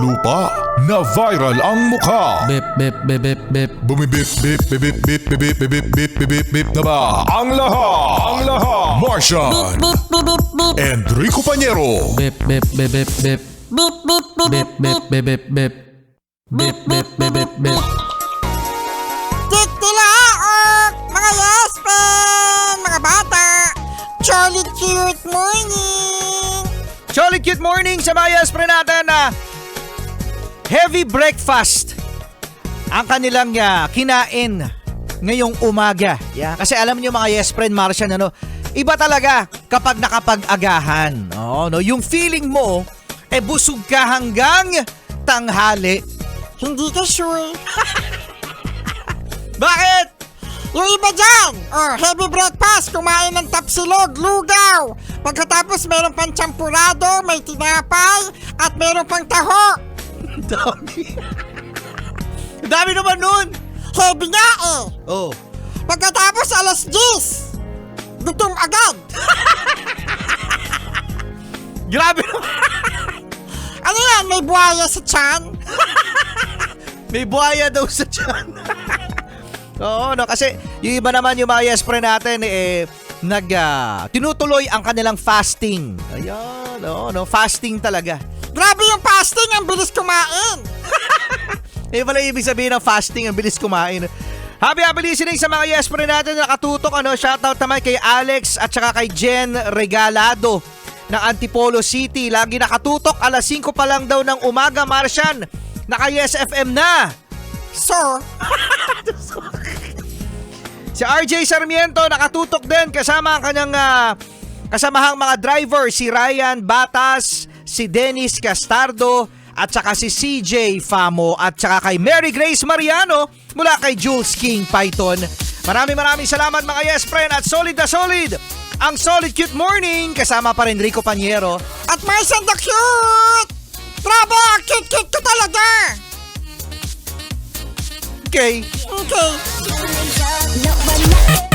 lupa, na viral ang mukha. Bip, bip, bip, bip, bip. Bumibip, bip, bip, bip, bip, bip, bip, bip, bip, bip, bip na ba? Ang lahat, Martian, Enrico Pañero, Bip, bip, bip, bip, bip. Bip, bip, bip, bip, bip, bip. Bip, bip, bip, bip, bip. Tiktilaok! Mga yespen! Mga bata! Jolly cute morning! Jolly cute morning sa mga yaspre natin na heavy breakfast ang kanilang kinain ngayong umaga. Yeah. Kasi alam niyo mga yes friend Martian, iba talaga kapag nakapag-agahan. Yung feeling mo, busog ka hanggang tanghali. Hindi ka sure. Bakit? Yung iba dyan, heavy breakfast, kumain ng tapsilog, lugaw. Pagkatapos meron pang champurado, may tinapay, at meron pang taho. Dami. Dami naman nun. Heavy nga eh. Oh. Pagkatapos alas 10, gutom agad. Grabe naman. Ano yan, may buhaya sa tiyan? May buhaya daw sa tiyan. Oo, kasi yung iba naman yung mga yes friend natin tinutuloy ang kanilang fasting. Ayan, fasting talaga. Grabe yung fasting, ang bilis kumain. Pala ibig sabihin ng fasting, ang bilis kumain. Happy listening sa mga yes friend natin na nakatutok. Shoutout naman kay Alex at saka kay Jen Regalado ng Antipolo City. Lagi nakatutok, alas 5 pa lang daw ng umaga, Martian. Naka Yes FM na. So, Si RJ Sarmiento nakatutok din kasama ang kanyang kasamahang mga driver, si Ryan Batas, si Dennis Castardo at saka si CJ Famo at saka kay Mary Grace Mariano mula kay Jules King Python. Maraming salamat mga yes friend at solid na solid ang Solid Cute Morning kasama pa rin Rico Pañero at Martian the Cute! Grabe, ang cute-cute ko talaga! Okay. Okay. No, but not